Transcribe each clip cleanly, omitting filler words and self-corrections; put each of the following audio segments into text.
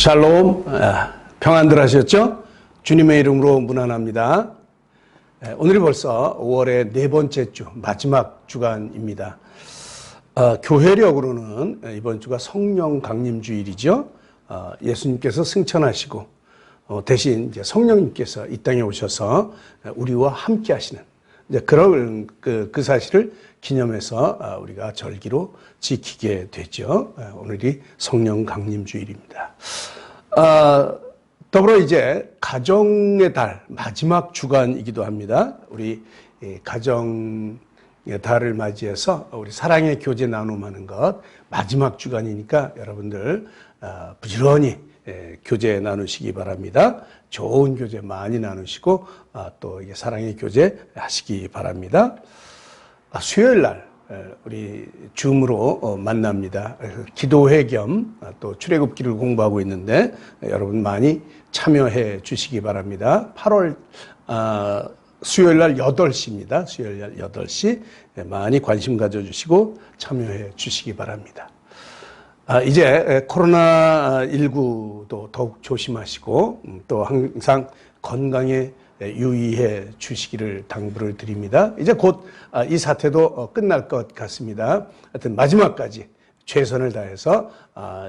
샬롬, 평안들 하셨죠? 주님의 이름으로 문안합니다. 오늘이 벌써 5월의 네 번째 주, 마지막 주간입니다. 교회력으로는 이번 주가 성령 강림 주일이죠. 예수님께서 승천하시고 대신 이제 성령님께서 이 땅에 오셔서 우리와 함께 하시는 그런 그 사실을 기념해서 우리가 절기로 지키게 되죠. 오늘이 성령 강림 주일입니다. 더불어 이제 가정의 달 마지막 주간이기도 합니다. 우리 가정의 달을 맞이해서 우리 사랑의 교제 나눔하는 것 마지막 주간이니까 여러분들 부지런히 교제 나누시기 바랍니다. 좋은 교제 많이 나누시고 또 사랑의 교제 하시기 바랍니다. 수요일 날 우리 줌으로 만납니다. 기도회 겸 또 출애굽기를 공부하고 있는데 여러분 많이 참여해 주시기 바랍니다. 8월 수요일 날 8시입니다. 수요일 날 8시 많이 관심 가져주시고 참여해 주시기 바랍니다. 이제 코로나19도 더욱 조심하시고 또 항상 건강에 유의해 주시기를 당부를 드립니다. 이제 곧 이 사태도 끝날 것 같습니다. 하여튼 마지막까지 최선을 다해서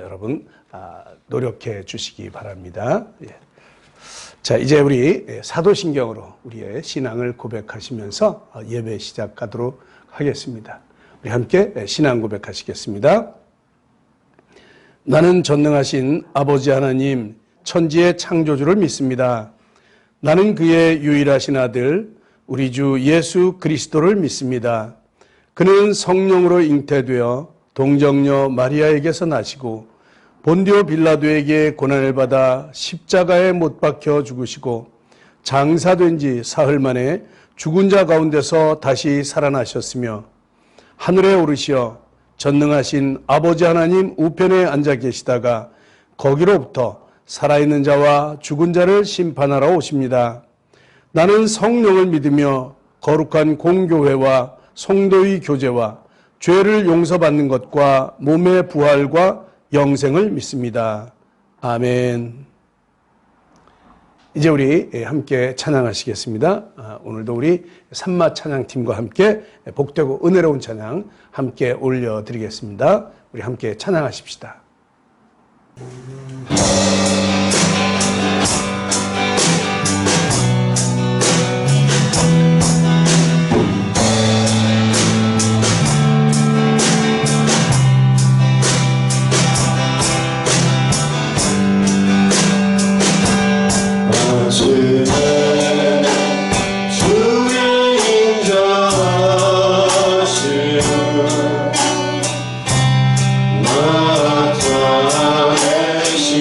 여러분 노력해 주시기 바랍니다. 자, 이제 우리 사도신경으로 우리의 신앙을 고백하시면서 예배 시작하도록 하겠습니다. 우리 함께 신앙 고백하시겠습니다. 나는 전능하신 아버지 하나님 천지의 창조주를 믿습니다. 나는 그의 유일하신 아들 우리 주 예수 그리스도를 믿습니다. 그는 성령으로 잉태되어 동정녀 마리아에게서 나시고 본디오 빌라도에게 고난을 받아 십자가에 못 박혀 죽으시고 장사된 지 사흘 만에 죽은 자 가운데서 다시 살아나셨으며 하늘에 오르시어 전능하신 아버지 하나님 우편에 앉아 계시다가 거기로부터 살아있는 자와 죽은 자를 심판하러 오십니다. 나는 성령을 믿으며 거룩한 공교회와 성도의 교제와 죄를 용서받는 것과 몸의 부활과 영생을 믿습니다. 아멘. 이제 우리 함께 찬양하시겠습니다. 오늘도 우리 산마 찬양팀과 함께 복되고 은혜로운 찬양 함께 올려드리겠습니다. 우리 함께 찬양하십시다. 나타내시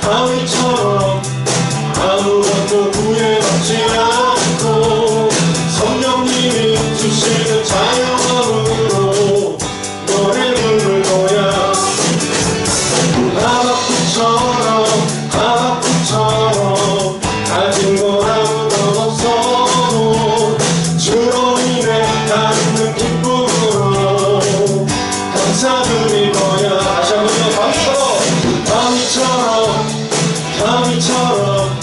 다윗처럼 아무것도 구애받지 않고 성령님이 주시는 자유함으로 노래 부를 거야. 하박국처럼 가진 건 아무것도 없어도 주로 인해 닿는 기쁨으로 감사드릴 거야. 다시 한번요. 다윗처럼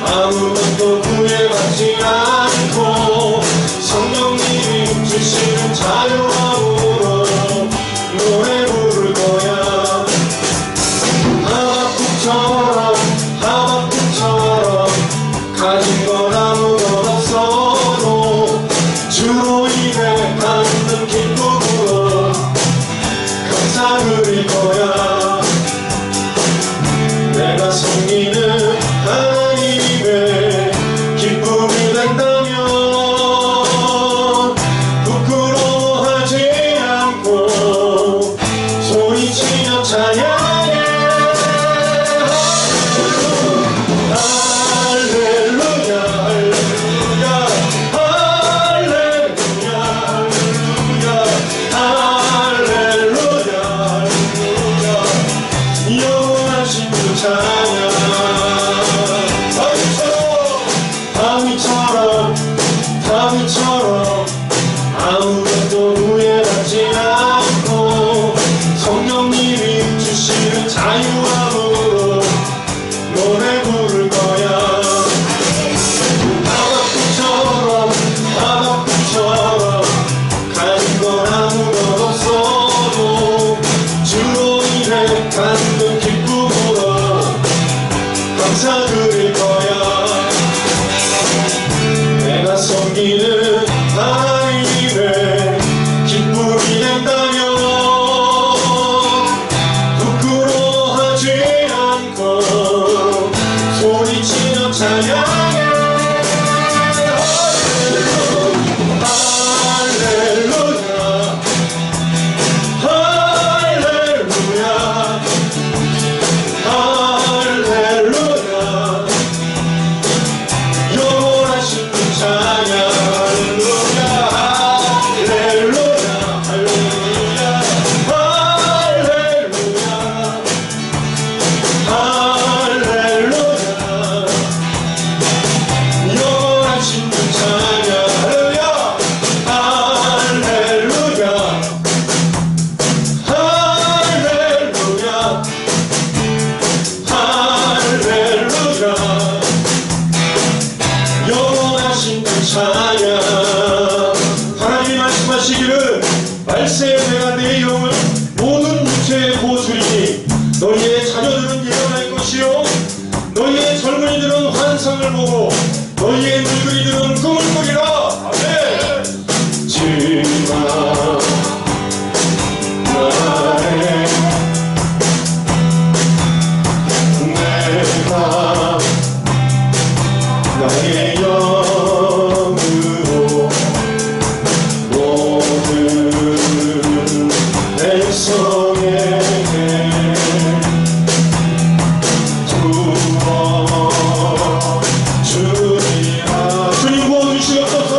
아무것도 구애받지 않고 성령님이 주시는 자유함으로 노래 부를 거야. 하박국처럼 가진 건 아무것도 없어도 주로 인해 받는 기쁨으로 감사드릴 거야. 내가 섬기는 하나님의 기쁨이 된다면 부끄러워하지 않고 소리치며 찬양해. 할렐루야 할렐루야 할렐루야 할렐루야 할렐루야 영원하신 그 찬양. 다윗처럼 아무것도 구애받지 않고 성령님이 주시는 자유함으로 노래 부를 거야. 하박국처럼 가진 건 아무것도 없어도 주로 인해 받는 기쁨으로 감사드릴 거야. 내가 섬기는 하나님의 기쁨이 된다면 부끄러워하지 않고 소리치며 찬양해. 할렐루야 할렐루야 할렐루야 영원하신 그 찬양. 할렐루야 할렐루야 할렐루야 영원하신 그 찬양. 할렐루야 할렐루야 할렐루야 영원하신 그 찬양. 하나님이 말씀하시기를 말세에 내가 내 영을 모든 육체에 보수리니 너희의 자녀들은 예언할 것이요 너희의 젊은이들은 환상을 보고 너희의 늙은이들은 꿈을 꾸리라. 아멘. 지마 나의 내가 나의 영으로 모든 백성에게 주리라. 주님 구원주시옵소서.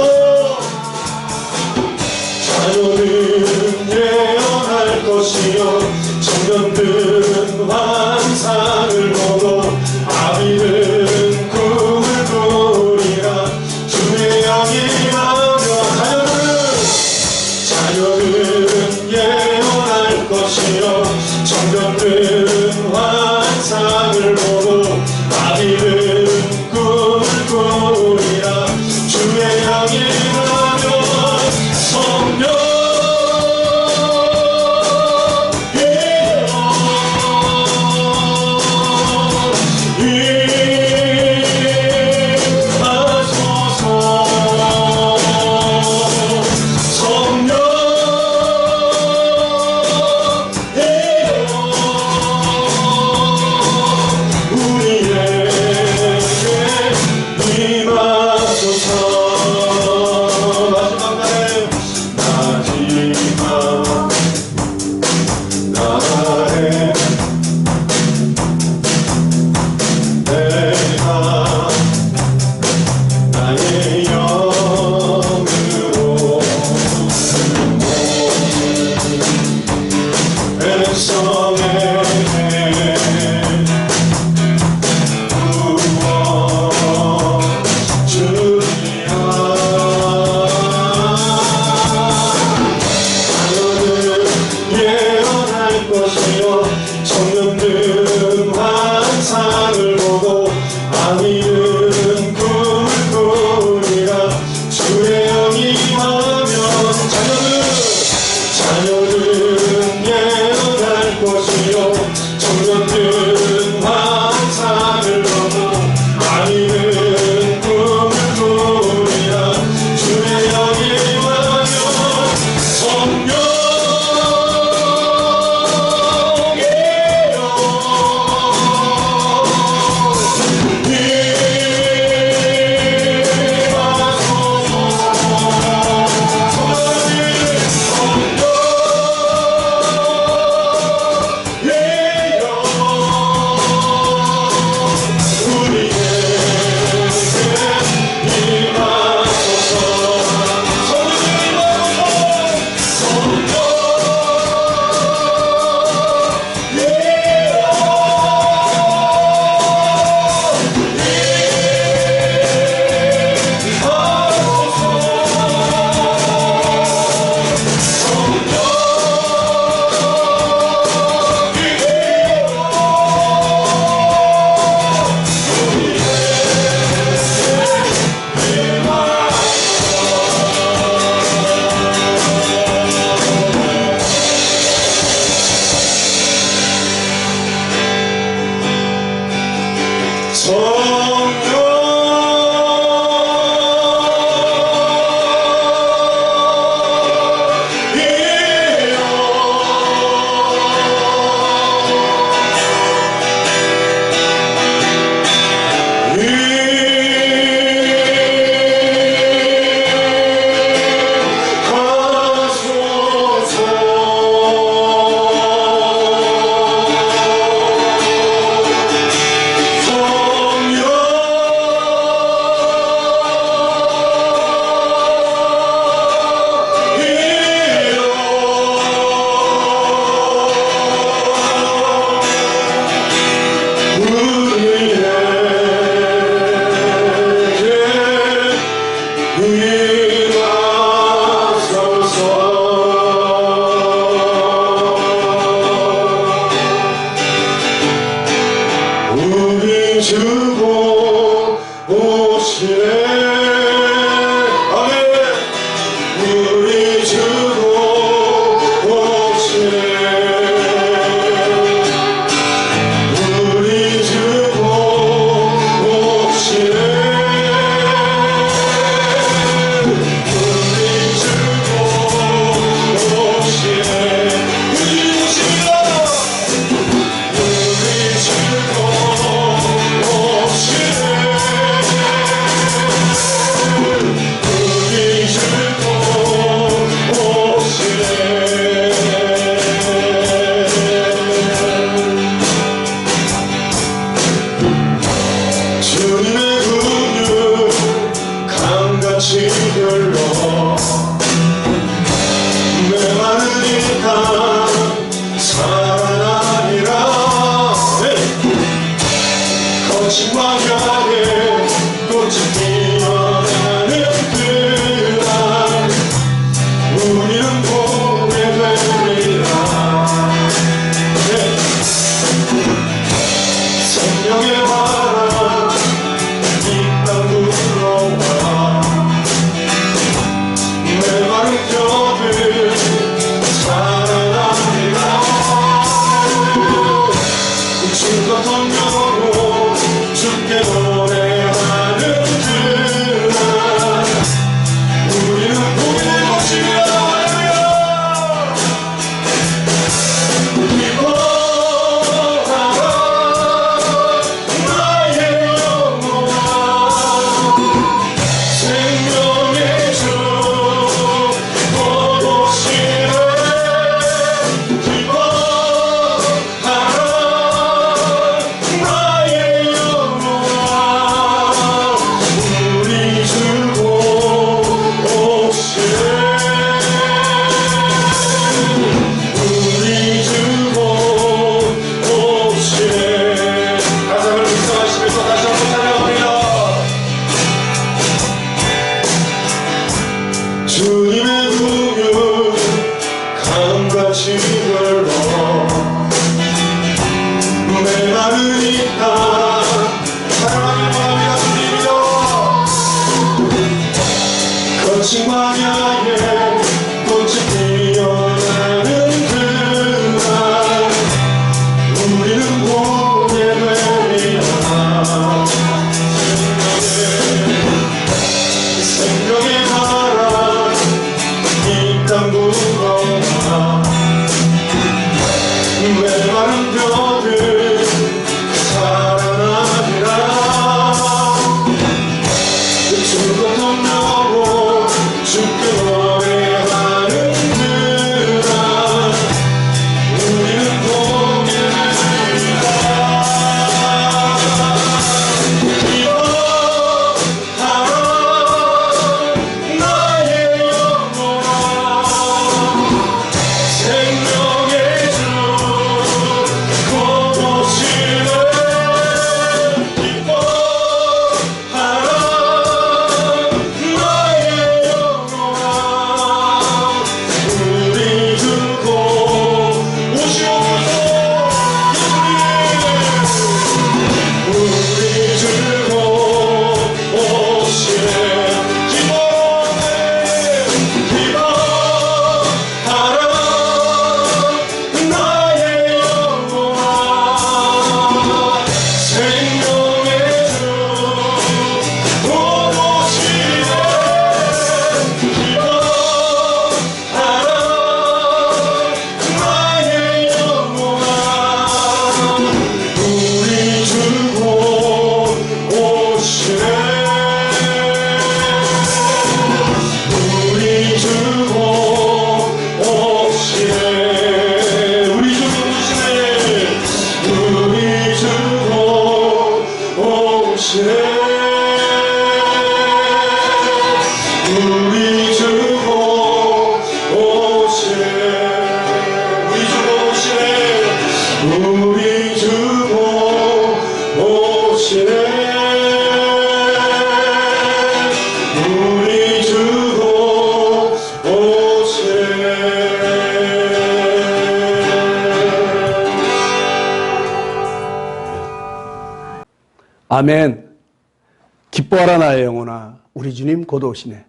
백성의 구원주리라. 자녀는 예언할 것이요 청년들 환상을 보고 아미는 꿈을 꾸리라. 주의 영이 임하면 자녀는 예언할 것이요 청년들 환상을 보고 아미는 꿈을 꾸리라. 주의 영이 임하면 성령이여 힘을 넣어 메마른 이땅 사랑의 마음이 가슴이 거친 광야에 꽃이 피어나는 그날 우리는 보게 되리라 생명의 바람 이 땅 불어라 메마른 뼈들 살아나리라 죽은 덤벼고 죽게 노래하는 그날 우리는 보게 되리라 기뻐하라 나의 영혼아 생명의 주 곧 오시네 기뻐하라 나의 영혼아 우리 주 곧 오시옵소서 우리 주 곧 오시네 기뻐하라 나의 영혼아 생명의 주 곧 오시네 기뻐하라 나의 영혼아 우리 주 곧 오시네 우리 주 곧 오시네 우리 주 곧 오시네 우리 주 곧 오시네 우리 주 곧 오시네 우리 주 곧 오시네 우리 주 곧 오시네 우리 주 곧 오시네 아멘. 기뻐하라 나의 영혼아, 우리 주님 곧 오시네.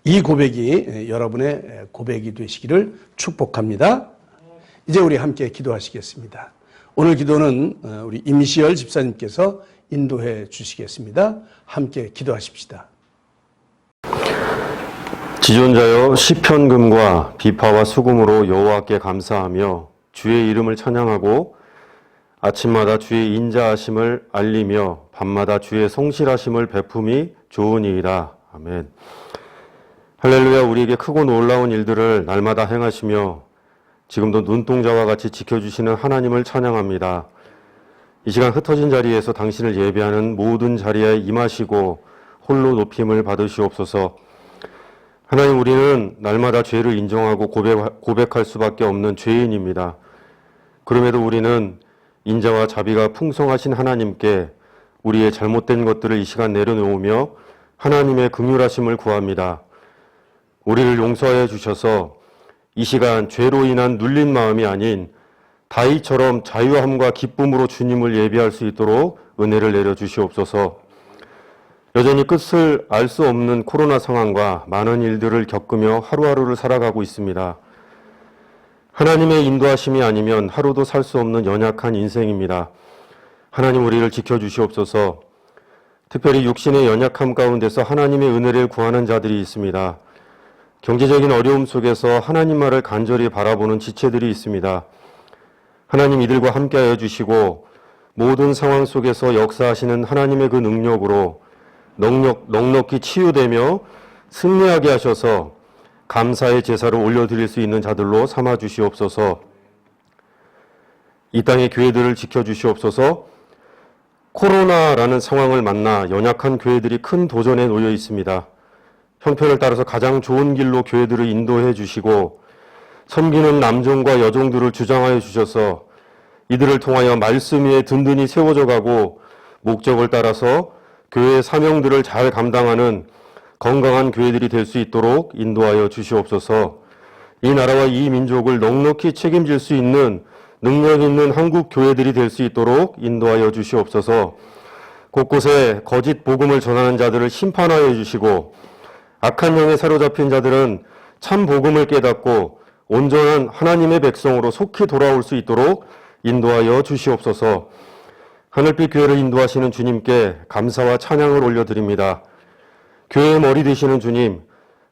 이 고백이 여러분의 고백이 되시기를 축복합니다. 이제 우리 함께 기도하시겠습니다. 오늘 기도는 우리 임시열 집사님께서 인도해 주시겠습니다. 함께 기도하십시다. 지존자여 시편금과 비파와 수금으로 여호와께 감사하며 주의 이름을 찬양하고 아침마다 주의 인자하심을 알리며 밤마다 주의 성실하심을 베품이 좋으니이다. 아멘. 할렐루야. 우리에게 크고 놀라운 일들을 날마다 행하시며 지금도 눈동자와 같이 지켜주시는 하나님을 찬양합니다. 이 시간 흩어진 자리에서 당신을 예배하는 모든 자리에 임하시고 홀로 높임을 받으시옵소서. 하나님, 우리는 날마다 죄를 인정하고 고백할 수밖에 없는 죄인입니다. 그럼에도 우리는 인자와 자비가 풍성하신 하나님께 우리의 잘못된 것들을 이 시간 내려놓으며 하나님의 긍휼하심을 구합니다. 우리를 용서해 주셔서 이 시간 죄로 인한 눌린 마음이 아닌 다윗처럼 자유함과 기쁨으로 주님을 예배할 수 있도록 은혜를 내려 주시옵소서. 여전히 끝을 알 수 없는 코로나 상황과 많은 일들을 겪으며 하루하루를 살아가고 있습니다. 하나님의 인도하심이 아니면 하루도 살 수 없는 연약한 인생입니다. 하나님, 우리를 지켜주시옵소서. 특별히 육신의 연약함 가운데서 하나님의 은혜를 구하는 자들이 있습니다. 경제적인 어려움 속에서 하나님 말을 간절히 바라보는 지체들이 있습니다. 하나님, 이들과 함께하여 주시고 모든 상황 속에서 역사하시는 하나님의 그 능력으로 넉넉히 치유되며 승리하게 하셔서 감사의 제사를 올려드릴 수 있는 자들로 삼아 주시옵소서. 이 땅의 교회들을 지켜주시옵소서. 코로나라는 상황을 만나 연약한 교회들이 큰 도전에 놓여 있습니다. 형편을 따라서 가장 좋은 길로 교회들을 인도해 주시고 섬기는 남종과 여종들을 주장하여 주셔서 이들을 통하여 말씀 위에 든든히 세워져 가고 목적을 따라서 교회의 사명들을 잘 감당하는 건강한 교회들이 될 수 있도록 인도하여 주시옵소서. 이 나라와 이 민족을 넉넉히 책임질 수 있는 능력 있는 한국 교회들이 될 수 있도록 인도하여 주시옵소서. 곳곳에 거짓 복음을 전하는 자들을 심판하여 주시고 악한 영에 사로잡힌 자들은 참 복음을 깨닫고 온전한 하나님의 백성으로 속히 돌아올 수 있도록 인도하여 주시옵소서. 하늘빛 교회를 인도하시는 주님께 감사와 찬양을 올려드립니다. 교회의 머리 되시는 주님,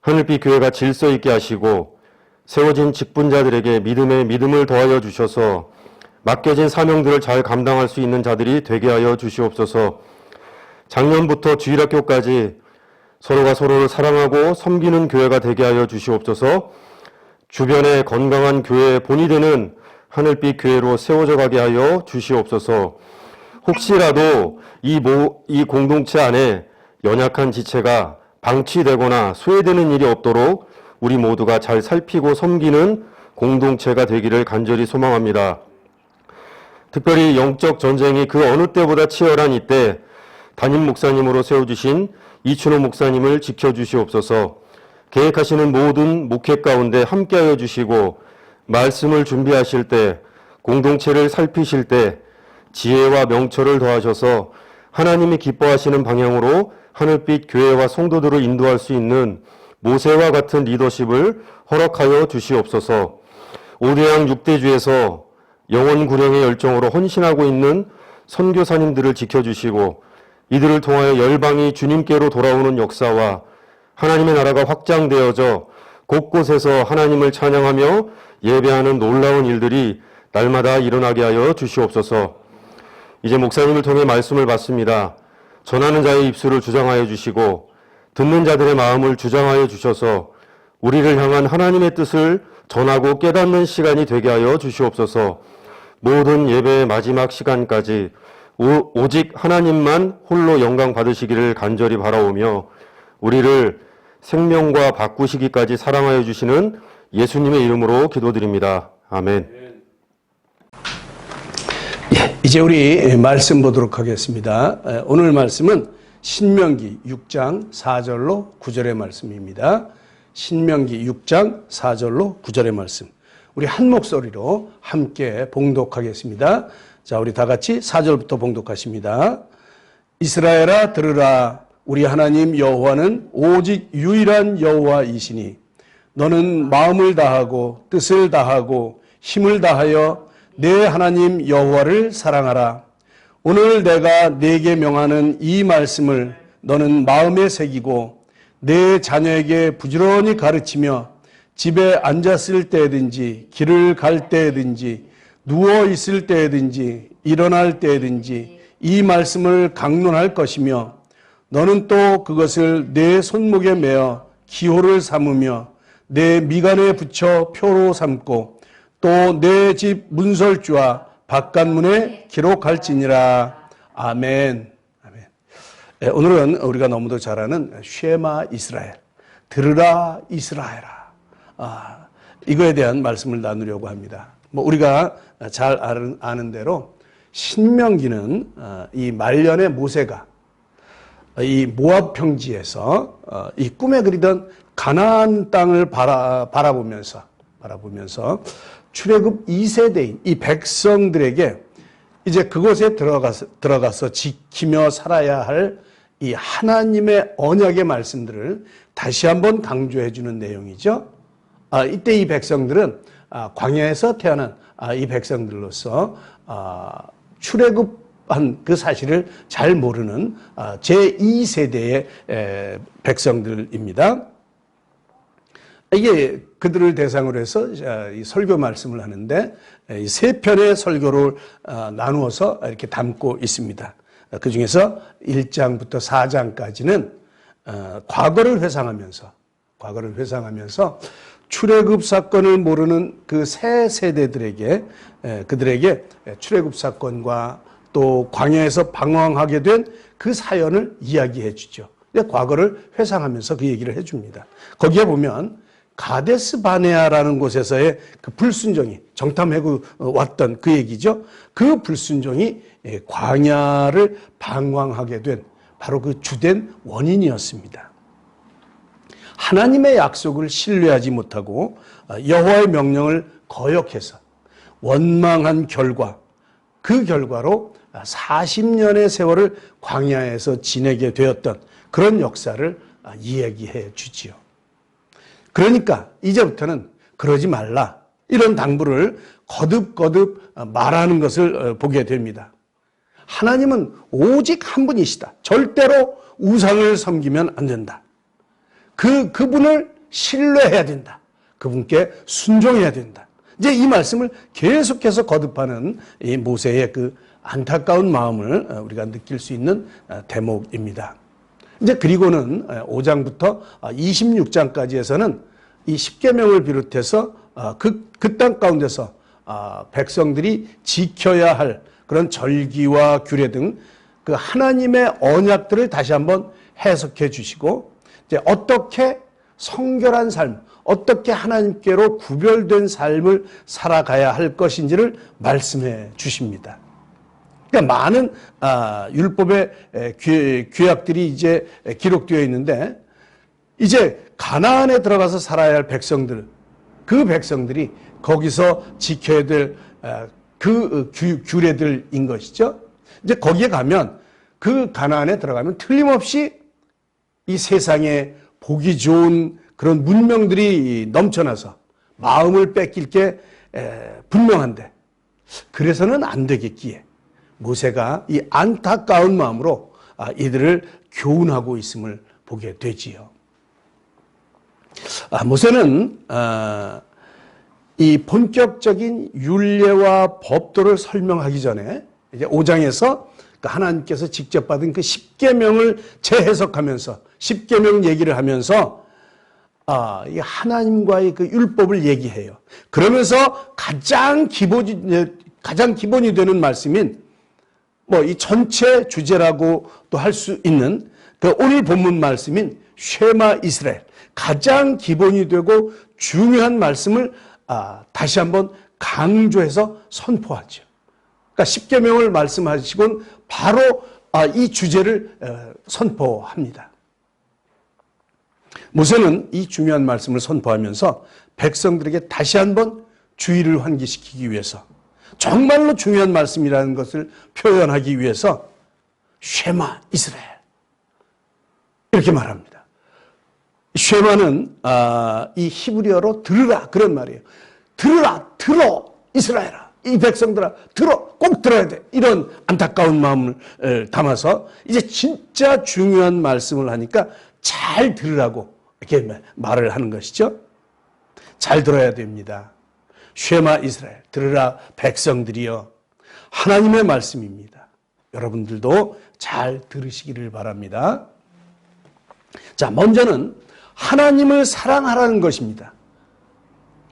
하늘빛 교회가 질서 있게 하시고 세워진 직분자들에게 믿음에 믿음을 더하여 주셔서 맡겨진 사명들을 잘 감당할 수 있는 자들이 되게 하여 주시옵소서. 작년부터 주일학교까지 서로가 서로를 사랑하고 섬기는 교회가 되게 하여 주시옵소서. 주변에 건강한 교회의 본이 되는 하늘빛 교회로 세워져 가게 하여 주시옵소서. 혹시라도 이 공동체 안에 연약한 지체가 방치되거나 소외되는 일이 없도록 우리 모두가 잘 살피고 섬기는 공동체가 되기를 간절히 소망합니다. 특별히 영적 전쟁이 그 어느 때보다 치열한 이때 담임 목사님으로 세워주신 이춘호 목사님을 지켜주시옵소서. 계획하시는 모든 목회 가운데 함께하여 주시고 말씀을 준비하실 때, 공동체를 살피실 때 지혜와 명철을 더하셔서 하나님이 기뻐하시는 방향으로 하늘빛 교회와 성도들을 인도할 수 있는 모세와 같은 리더십을 허락하여 주시옵소서. 5대양 6대주에서 영원 구령의 열정으로 헌신하고 있는 선교사님들을 지켜주시고 이들을 통하여 열방이 주님께로 돌아오는 역사와 하나님의 나라가 확장되어져 곳곳에서 하나님을 찬양하며 예배하는 놀라운 일들이 날마다 일어나게 하여 주시옵소서. 이제 목사님을 통해 말씀을 받습니다. 전하는 자의 입술을 주장하여 주시고 듣는 자들의 마음을 주장하여 주셔서 우리를 향한 하나님의 뜻을 전하고 깨닫는 시간이 되게 하여 주시옵소서. 모든 예배의 마지막 시간까지 오직 하나님만 홀로 영광 받으시기를 간절히 바라오며 우리를 생명과 바꾸시기까지 사랑하여 주시는 예수님의 이름으로 기도드립니다. 아멘. 이제 우리 말씀 보도록 하겠습니다. 오늘 말씀은 신명기 6장 4절로 9절의 말씀입니다. 신명기 6장 4절로 9절의 말씀. 우리 한 목소리로 함께 봉독하겠습니다. 자, 우리 다 같이 4절부터 봉독하십니다. 이스라엘아 들으라. 우리 하나님 여호와는 오직 유일한 여호와이시니 너는 마음을 다하고 뜻을 다하고 힘을 다하여 내 하나님 여호와를 사랑하라. 오늘 내가 네게 명하는 이 말씀을 너는 마음에 새기고 내 자녀에게 부지런히 가르치며 집에 앉았을 때든지 길을 갈 때든지 누워 있을 때든지 일어날 때든지 이 말씀을 강론할 것이며 너는 또 그것을 내 손목에 매어 기호를 삼으며 내 미간에 붙여 표로 삼고 또 내 집 문설주와 바깥문에 기록할지니라. 아멘. 아멘. 네, 오늘은 우리가 너무도 잘 아는 쉐마 이스라엘, 들으라 이스라엘아, 이거에 대한 말씀을 나누려고 합니다. 우리가 잘 아는 대로 신명기는 이 말년의 모세가 이 모압 평지에서 이 꿈에 그리던 가나안 땅을 바라보면서 출애굽 2세대인 이 백성들에게 이제 그곳에 들어가서 지키며 살아야 할 이 하나님의 언약의 말씀들을 다시 한번 강조해 주는 내용이죠. 이때 이 백성들은 광야에서 태어난 이 백성들로서 출애굽한 그 사실을 잘 모르는 제2세대의 백성들입니다. 이게 그들을 대상으로 해서 이 설교 말씀을 하는데 이 세 편의 설교를 나누어서 이렇게 담고 있습니다. 그 중에서 1장부터 4장까지는 과거를 회상하면서 출애굽 사건을 모르는 그 새 세대들에게 그들에게 출애굽 사건과 또 광야에서 방황하게 된 그 사연을 이야기해 주죠. 과거를 회상하면서 그 얘기를 해 줍니다. 거기에 보면 가데스 바네아라는 곳에서의 그 불순종이 정탐하고 왔던 그 얘기죠. 그 불순종이 광야를 방황하게 된 바로 그 주된 원인이었습니다. 하나님의 약속을 신뢰하지 못하고 여호와의 명령을 거역해서 원망한 결과, 그 결과로 40년의 세월을 광야에서 지내게 되었던 그런 역사를 이야기해 주지요. 그러니까 이제부터는 그러지 말라, 이런 당부를 거듭거듭 말하는 것을 보게 됩니다. 하나님은 오직 한 분이시다. 절대로 우상을 섬기면 안 된다. 그분을 신뢰해야 된다. 그분께 순종해야 된다. 이제 이 말씀을 계속해서 거듭하는 이 모세의 그 안타까운 마음을 우리가 느낄 수 있는 대목입니다. 이제 그리고는 5장부터 26장까지에서는 이 십계명을 비롯해서 그 땅 가운데서 백성들이 지켜야 할 그런 절기와 규례 등 그 하나님의 언약들을 다시 한번 해석해 주시고, 이제 어떻게 성결한 삶, 어떻게 하나님께로 구별된 삶을 살아가야 할 것인지를 말씀해 주십니다. 그러니까 많은 율법의 규약들이 이제 기록되어 있는데, 이제 가나안에 들어가서 살아야 할 백성들, 그 백성들이 거기서 지켜야 될 그 규례들인 것이죠. 이제 거기에 가면, 그 가나안에 들어가면 틀림없이 이 세상에 보기 좋은 그런 문명들이 넘쳐나서 마음을 뺏길 게 분명한데, 그래서는 안 되겠기에 모세가 이 안타까운 마음으로 이들을 교훈하고 있음을 보게 되지요. 모세는 이 본격적인 율례와 법도를 설명하기 전에 이제 5장에서 하나님께서 직접 받은 그 십계명을 재해석하면서 십계명 얘기를 하면서 이 하나님과의 그 율법을 얘기해요. 그러면서 가장 기본이 되는 말씀인 뭐 이 전체 주제라고 또 할 수 있는 그 오늘 본문 말씀인 쉐마 이스라엘, 가장 기본이 되고 중요한 말씀을 다시 한번 강조해서 선포하죠. 그러니까 십계명을 말씀하시곤 바로 이 주제를 선포합니다. 모세는 이 중요한 말씀을 선포하면서 백성들에게 다시 한번 주의를 환기시키기 위해서, 정말로 중요한 말씀이라는 것을 표현하기 위해서 쉐마 이스라엘, 이렇게 말합니다. 쉐마는 이 히브리어로 들으라, 그런 말이에요. 들어 이스라엘아, 이 백성들아, 꼭 들어야 돼, 이런 안타까운 마음을 담아서 이제 진짜 중요한 말씀을 하니까 잘 들으라고 이렇게 말을 하는 것이죠. 잘 들어야 됩니다. 쉐마 이스라엘, 들으라 백성들이여, 하나님의 말씀입니다. 여러분들도 잘 들으시기를 바랍니다. 자, 먼저는 하나님을 사랑하라는 것입니다.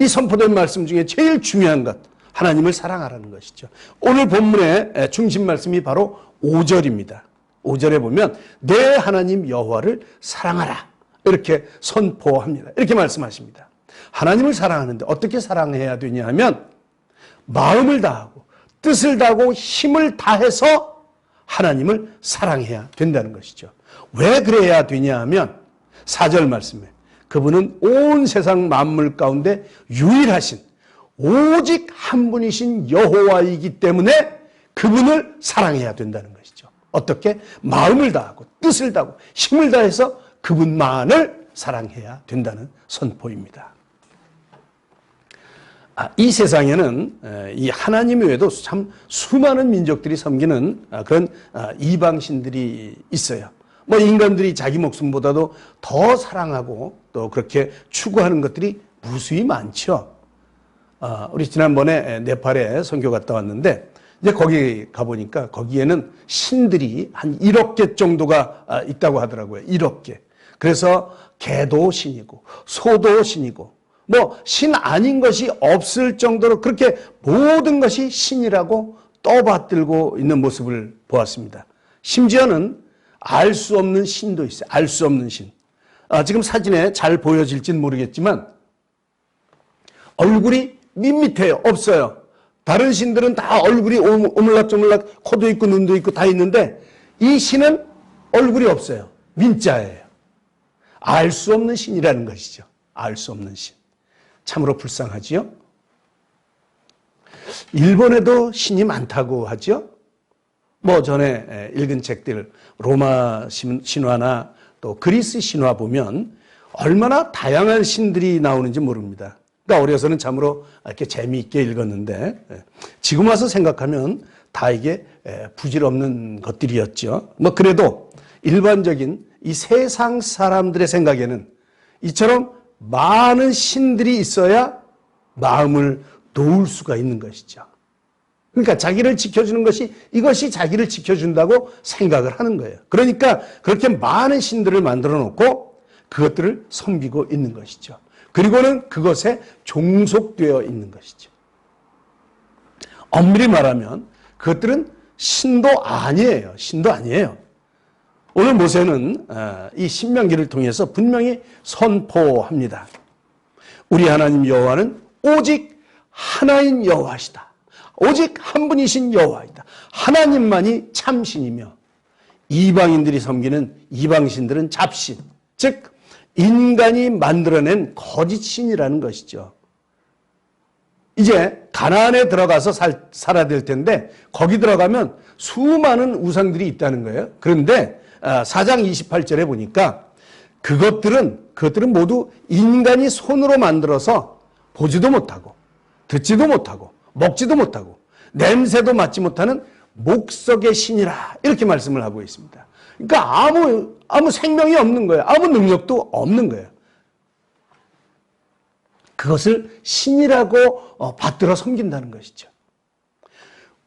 이 선포된 말씀 중에 제일 중요한 것, 하나님을 사랑하라는 것이죠. 오늘 본문의 중심 말씀이 바로 5절입니다. 5절에 보면 내 하나님 여호와를 사랑하라, 이렇게 선포합니다. 이렇게 말씀하십니다. 하나님을 사랑하는데 어떻게 사랑해야 되냐 하면 마음을 다하고 뜻을 다하고 힘을 다해서 하나님을 사랑해야 된다는 것이죠. 왜 그래야 되냐 하면 4절 말씀에 그분은 온 세상 만물 가운데 유일하신 오직 한 분이신 여호와이기 때문에 그분을 사랑해야 된다는 것이죠. 어떻게? 마음을 다하고 뜻을 다하고 힘을 다해서 그분만을 사랑해야 된다는 선포입니다. 이 세상에는 이 하나님 외에도 참 수많은 민족들이 섬기는 그런 이방신들이 있어요. 뭐 인간들이 자기 목숨보다도 더 사랑하고 또 그렇게 추구하는 것들이 무수히 많죠. 우리 지난번에 네팔에 선교 갔다 왔는데 이제 거기 가보니까 거기에는 신들이 한 1억 개 정도가 있다고 하더라고요. 1억 개. 그래서 개도 신이고 소도 신이고 뭐 신 아닌 것이 없을 정도로 그렇게 모든 것이 신이라고 떠받들고 있는 모습을 보았습니다. 심지어는 알 수 없는 신도 있어요. 알 수 없는 신. 지금 사진에 잘 보여질지는 모르겠지만 얼굴이 밋밋해요. 없어요. 다른 신들은 다 얼굴이 오물락조물락 코도 있고 눈도 있고 다 있는데 이 신은 얼굴이 없어요. 민자예요. 알 수 없는 신이라는 것이죠. 알 수 없는 신. 참으로 불쌍하지요. 일본에도 신이 많다고 하죠. 뭐 전에 읽은 책들 로마 신화나 또 그리스 신화 보면 얼마나 다양한 신들이 나오는지 모릅니다. 그러니까 어려서는 참으로 이렇게 재미있게 읽었는데 지금 와서 생각하면 다 이게 부질없는 것들이었죠. 뭐 그래도 일반적인 이 세상 사람들의 생각에는 이처럼 많은 신들이 있어야 마음을 놓을 수가 있는 것이죠. 그러니까 자기를 지켜주는 것이 이것이 자기를 지켜준다고 생각을 하는 거예요. 그러니까 그렇게 많은 신들을 만들어 놓고 그것들을 섬기고 있는 것이죠. 그리고는 그것에 종속되어 있는 것이죠. 엄밀히 말하면 그것들은 신도 아니에요. 신도 아니에요. 오늘 모세는 이 신명기를 통해서 분명히 선포합니다. 우리 하나님 여호와는 오직 하나인 여호와시다. 오직 한 분이신 여호와이다. 하나님만이 참신이며 이방인들이 섬기는 이방신들은 잡신, 즉 인간이 만들어낸 거짓신이라는 것이죠. 이제 가나안에 들어가서 살아야 될 텐데 거기 들어가면 수많은 우상들이 있다는 거예요. 그런데 4장 28절에 보니까 그것들은 모두 인간이 손으로 만들어서 보지도 못하고 듣지도 못하고 먹지도 못하고 냄새도 맡지 못하는 목석의 신이라 이렇게 말씀을 하고 있습니다. 그러니까 아무 생명이 없는 거예요. 아무 능력도 없는 거예요. 그것을 신이라고 받들어 섬긴다는 것이죠.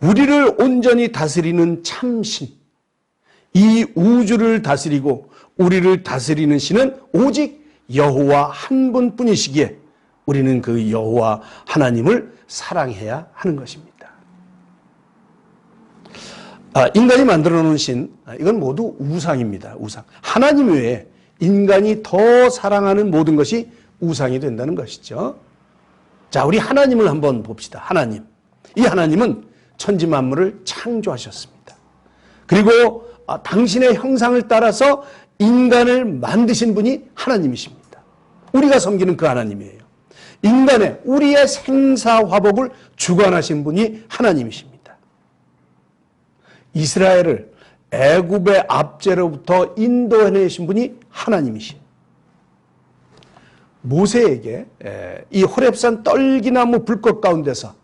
우리를 온전히 다스리는 참신, 이 우주를 다스리고 우리를 다스리는 신은 오직 여호와 한 분뿐이시기에 우리는 그 여호와 하나님을 사랑해야 하는 것입니다. 인간이 만들어 놓은 신, 이건 모두 우상입니다. 우상. 하나님 외에 인간이 더 사랑하는 모든 것이 우상이 된다는 것이죠. 자, 우리 하나님을 한번 봅시다. 하나님. 이 하나님은 천지 만물을 창조하셨습니다. 그리고 당신의 형상을 따라서 인간을 만드신 분이 하나님이십니다. 우리가 섬기는 그 하나님이에요. 인간의 우리의 생사화복을 주관하신 분이 하나님이십니다. 이스라엘을 애굽의 압제로부터 인도해내신 분이 하나님이시에요. 모세에게 이 호렙산 떨기나무 불꽃 가운데서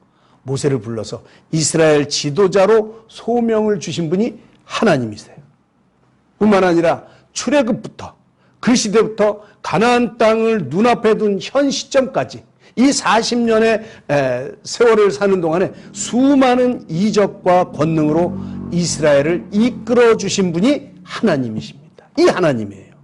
모세를 불러서 이스라엘 지도자로 소명을 주신 분이 하나님이세요. 뿐만 아니라 출애굽부터 그 시대부터 가나안 땅을 눈앞에 둔 현 시점까지 이 40년의 세월을 사는 동안에 수많은 이적과 권능으로 이스라엘을 이끌어 주신 분이 하나님이십니다. 이 하나님이에요.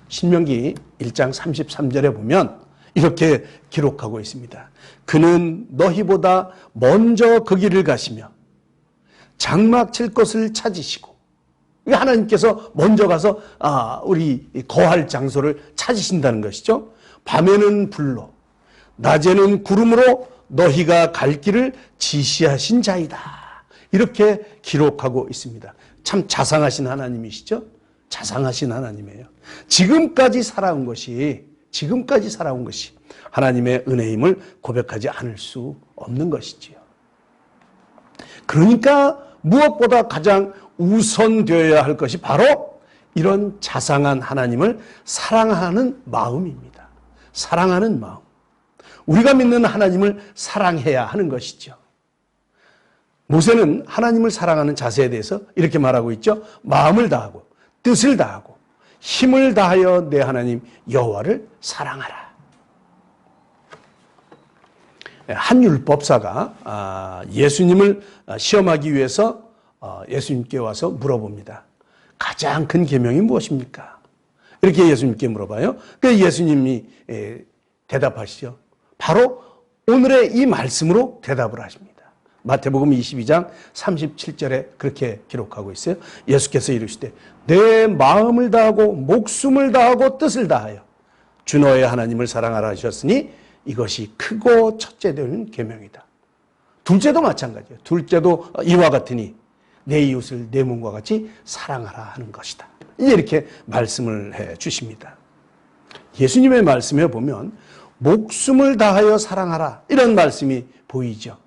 신명기 1장 33절에 보면 이렇게 기록하고 있습니다. 그는 너희보다 먼저 그 길을 가시며 장막 칠 것을 찾으시고, 하나님께서 먼저 가서 우리 거할 장소를 찾으신다는 것이죠. 밤에는 불로 낮에는 구름으로 너희가 갈 길을 지시하신 자이다. 이렇게 기록하고 있습니다. 참 자상하신 하나님이시죠. 자상하신 하나님이에요. 지금까지 살아온 것이 하나님의 은혜임을 고백하지 않을 수 없는 것이지요. 그러니까 무엇보다 가장 우선되어야 할 것이 바로 이런 자상한 하나님을 사랑하는 마음입니다. 사랑하는 마음. 우리가 믿는 하나님을 사랑해야 하는 것이죠. 모세는 하나님을 사랑하는 자세에 대해서 이렇게 말하고 있죠. 마음을 다하고 뜻을 다하고 힘을 다하여 내 하나님 여호와를 사랑하라. 한 율법사가 예수님을 시험하기 위해서 예수님께 와서 물어봅니다. 가장 큰 계명이 무엇입니까? 이렇게 예수님께 물어봐요. 그래서 예수님이 대답하시죠. 바로 오늘의 이 말씀으로 대답을 하십니다. 마태복음 22장 37절에 그렇게 기록하고 있어요. 예수께서 이르시되 내 마음을 다하고 목숨을 다하고 뜻을 다하여 주 너의 하나님을 사랑하라 하셨으니 이것이 크고 첫째 되는 계명이다. 둘째도 마찬가지예요. 둘째도 이와 같으니 내 이웃을 내 몸과 같이 사랑하라 하는 것이다. 이렇게 말씀을 해 주십니다. 예수님의 말씀에 보면 목숨을 다하여 사랑하라 이런 말씀이 보이죠.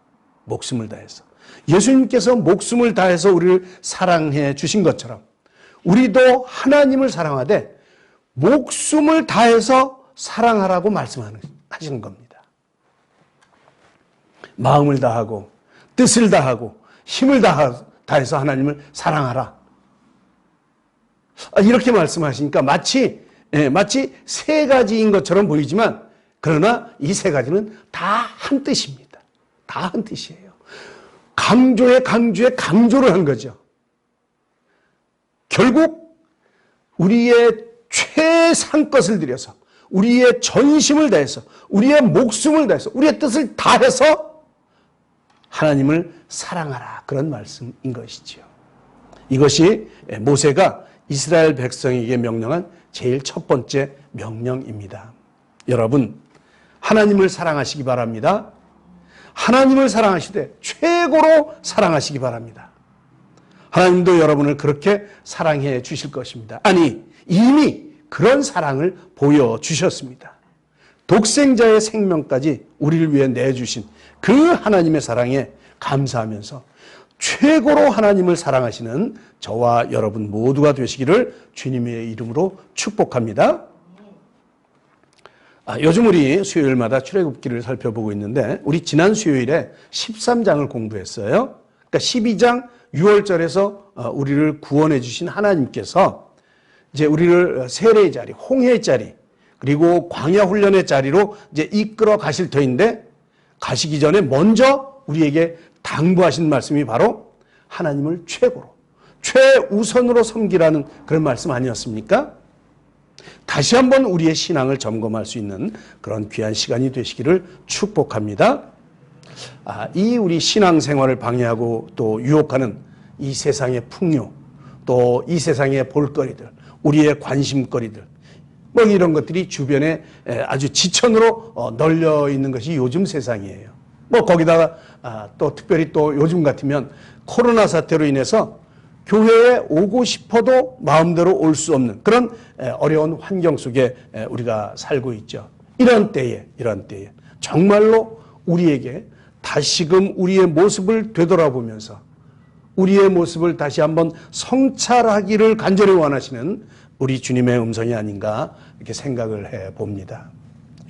목숨을 다해서. 예수님께서 목숨을 다해서 우리를 사랑해 주신 것처럼 우리도 하나님을 사랑하되 목숨을 다해서 사랑하라고 말씀하시는 겁니다. 마음을 다하고 뜻을 다하고 힘을 다해서 하나님을 사랑하라. 이렇게 말씀하시니까 마치 세 가지인 것처럼 보이지만 그러나 이 세 가지는 다 한 뜻입니다. 다 한 뜻이에요. 강조에 강조를 한 거죠. 결국 우리의 최상것을 들여서 우리의 전심을 다해서 우리의 목숨을 다해서 우리의 뜻을 다해서 하나님을 사랑하라 그런 말씀인 것이죠. 이것이 모세가 이스라엘 백성에게 명령한 제일 첫 번째 명령입니다. 여러분 하나님을 사랑하시기 바랍니다. 하나님을 사랑하시되 최고로 사랑하시기 바랍니다. 하나님도 여러분을 그렇게 사랑해 주실 것입니다. 아니 이미 그런 사랑을 보여주셨습니다. 독생자의 생명까지 우리를 위해 내주신 그 하나님의 사랑에 감사하면서 최고로 하나님을 사랑하시는 저와 여러분 모두가 되시기를 주님의 이름으로 축복합니다. 요즘 우리 수요일마다 출애굽기를 살펴보고 있는데 우리 지난 수요일에 13장을 공부했어요. 그러니까 12장 6월절에서 우리를 구원해 주신 하나님께서 이제 우리를 세례의 자리, 홍해의 자리, 그리고 광야 훈련의 자리로 이제 이끌어 가실 터인데 가시기 전에 먼저 우리에게 당부하신 말씀이 바로 하나님을 최고로, 최우선으로 섬기라는 그런 말씀 아니었습니까? 다시 한번 우리의 신앙을 점검할 수 있는 그런 귀한 시간이 되시기를 축복합니다. 이 우리 신앙생활을 방해하고 또 유혹하는 이 세상의 풍요, 또 이 세상의 볼거리들, 우리의 관심거리들, 뭐 이런 것들이 주변에 아주 지천으로 널려 있는 것이 요즘 세상이에요. 뭐 거기다가 또 특별히 또 요즘 같으면 코로나 사태로 인해서 교회에 오고 싶어도 마음대로 올 수 없는 그런 어려운 환경 속에 우리가 살고 있죠. 이런 때에 정말로 우리에게 다시금 우리의 모습을 되돌아보면서 우리의 모습을 다시 한번 성찰하기를 간절히 원하시는 우리 주님의 음성이 아닌가 이렇게 생각을 해봅니다.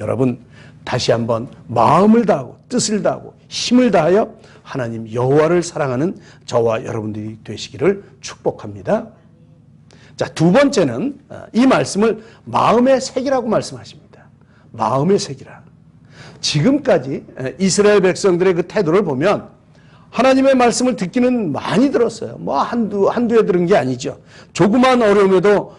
여러분 다시 한번 마음을 다하고 뜻을 다하고 힘을 다하여 하나님 여호와를 사랑하는 저와 여러분들이 되시기를 축복합니다. 자, 두 번째는 이 말씀을 마음에 새기라고 말씀하십니다. 마음에 새기라. 지금까지 이스라엘 백성들의 그 태도를 보면 하나님의 말씀을 듣기는 많이 들었어요. 뭐 한두에 들은 게 아니죠. 조그만 어려움에도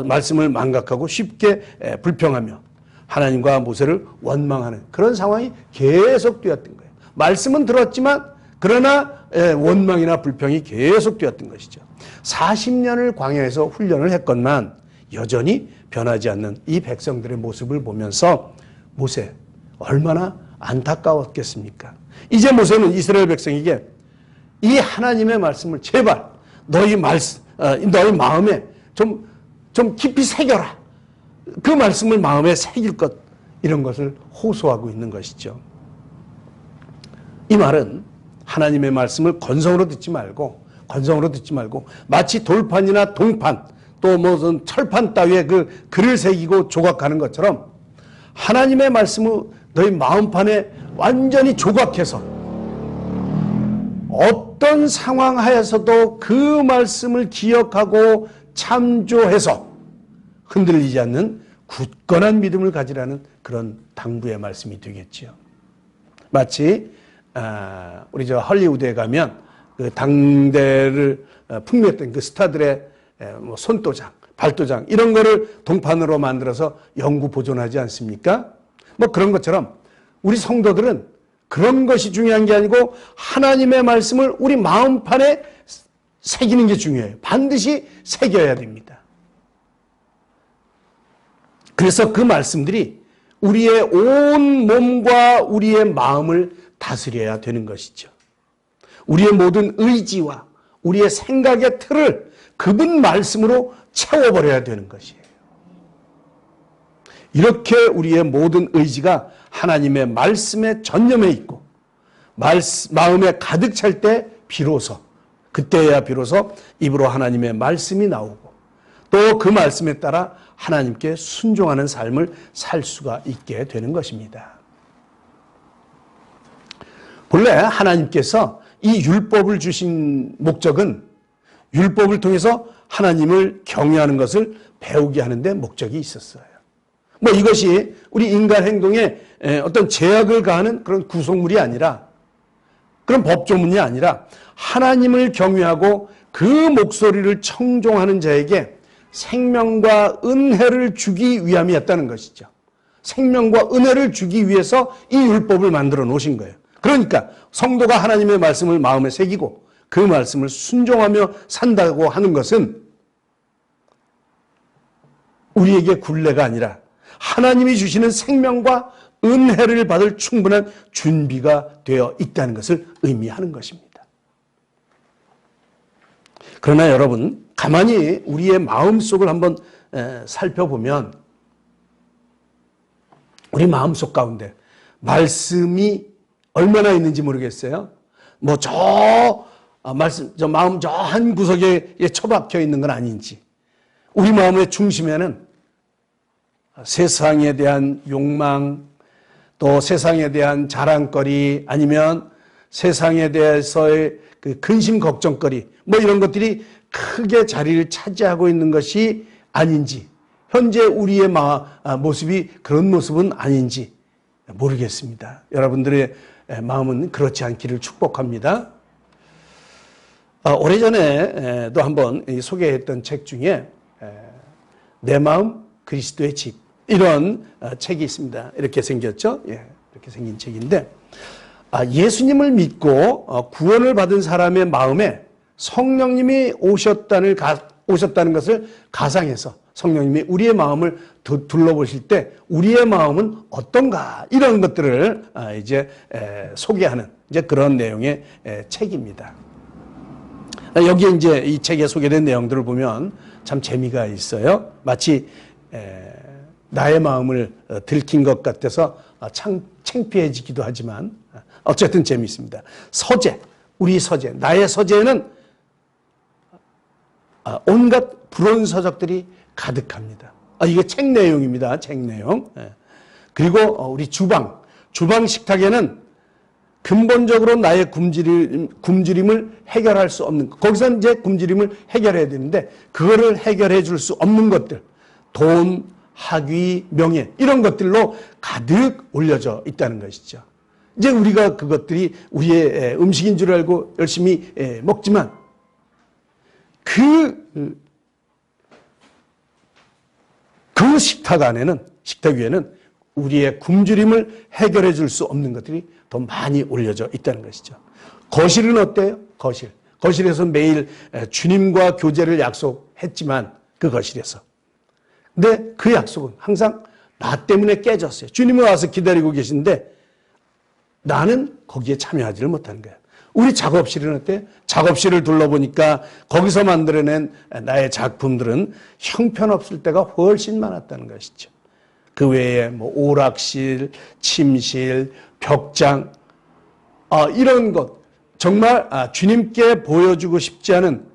말씀을 망각하고 쉽게 불평하며 하나님과 모세를 원망하는 그런 상황이 계속 되었던 거예요. 말씀은 들었지만 그러나 원망이나 불평이 계속 되었던 것이죠. 40년을 광야에서 훈련을 했건만 여전히 변하지 않는 이 백성들의 모습을 보면서 모세 얼마나 안타까웠겠습니까? 이제 모세는 이스라엘 백성에게 이 하나님의 말씀을 제발 너희 마음에 좀 깊이 새겨라. 그 말씀을 마음에 새길 것, 이런 것을 호소하고 있는 것이죠. 이 말은 하나님의 말씀을 건성으로 듣지 말고 마치 돌판이나 동판 또 무슨 철판 따위에 그 글을 새기고 조각하는 것처럼 하나님의 말씀을 너희 마음판에 완전히 조각해서 어떤 상황 하에서도 그 말씀을 기억하고 참조해서 흔들리지 않는 굳건한 믿음을 가지라는 그런 당부의 말씀이 되겠죠. 마치 우리 저 헐리우드에 가면 그 당대를 풍미했던 그 스타들의 뭐 손도장, 발도장 이런 거를 동판으로 만들어서 영구 보존하지 않습니까? 뭐 그런 것처럼 우리 성도들은 그런 것이 중요한 게 아니고 하나님의 말씀을 우리 마음판에 새기는 게 중요해요. 반드시 새겨야 됩니다. 그래서 그 말씀들이 우리의 온 몸과 우리의 마음을 다스려야 되는 것이죠. 우리의 모든 의지와 우리의 생각의 틀을 그분 말씀으로 채워버려야 되는 것이에요. 이렇게 우리의 모든 의지가 하나님의 말씀에 전념해 있고 마음에 가득 찰 때 비로소, 그때야 비로소 입으로 하나님의 말씀이 나오고 또 그 말씀에 따라 하나님께 순종하는 삶을 살 수가 있게 되는 것입니다. 본래 하나님께서 이 율법을 주신 목적은 율법을 통해서 하나님을 경외하는 것을 배우게 하는데 목적이 있었어요. 뭐 이것이 우리 인간 행동에 어떤 제약을 가하는 그런 구속물이 아니라, 그런 법조문이 아니라 하나님을 경외하고 그 목소리를 청종하는 자에게 생명과 은혜를 주기 위함이었다는 것이죠. 생명과 은혜를 주기 위해서 이 율법을 만들어 놓으신 거예요. 그러니까 성도가 하나님의 말씀을 마음에 새기고 그 말씀을 순종하며 산다고 하는 것은 우리에게 굴레가 아니라 하나님이 주시는 생명과 은혜를 받을 충분한 준비가 되어 있다는 것을 의미하는 것입니다. 그러나 여러분, 가만히 우리의 마음속을 한번 살펴보면 우리 마음속 가운데 말씀이 얼마나 있는지 모르겠어요. 뭐 저 마음 저 한 구석에 처박혀 있는 건 아닌지, 우리 마음의 중심에는 세상에 대한 욕망, 또 세상에 대한 자랑거리, 아니면 세상에 대해서의 그 근심 걱정거리, 뭐 이런 것들이 크게 자리를 차지하고 있는 것이 아닌지, 현재 우리의 모습이 그런 모습은 아닌지 모르겠습니다. 여러분들의 마음은 그렇지 않기를 축복합니다. 오래전에도 한번 소개했던 책 중에 내 마음 그리스도의 집, 이런 책이 있습니다. 이렇게 생겼죠? 예, 이렇게 생긴 책인데, 예수님을 믿고 구원을 받은 사람의 마음에 성령님이 오셨다는 것을 가상해서 성령님이 우리의 마음을 둘러보실 때 우리의 마음은 어떤가, 이런 것들을 이제 소개하는 이제 그런 내용의 책입니다. 여기에 이제 이 책에 소개된 내용들을 보면 참 재미가 있어요. 마치 나의 마음을 들킨 것 같아서 창피해지기도 하지만 어쨌든 재미있습니다. 서재, 우리 서재, 나의 서재에는 온갖 불온서적들이 가득합니다. 이게 책 내용입니다. 책 내용. 그리고 우리 주방 식탁에는 근본적으로 나의 굶주림을 해결할 수 없는, 거기서 이제 굶주림을 해결해야 되는데 그거를 해결해 줄 수 없는 것들, 돈, 학위, 명예, 이런 것들로 가득 올려져 있다는 것이죠. 이제 우리가 그것들이 우리의 음식인 줄 알고 열심히 먹지만 그 식탁 위에는 우리의 굶주림을 해결해 줄 수 없는 것들이 더 많이 올려져 있다는 것이죠. 거실은 어때요? 거실에서 매일 주님과 교제를 약속했지만 그 거실에서, 근데 그 약속은 항상 나 때문에 깨졌어요. 주님은 와서 기다리고 계신데 나는 거기에 참여하지를 못하는 거예요. 우리 작업실은 어때? 작업실을 둘러보니까 거기서 만들어낸 나의 작품들은 형편없을 때가 훨씬 많았다는 것이죠. 그 외에 뭐 오락실, 침실, 벽장, 이런 것, 정말 주님께 보여주고 싶지 않은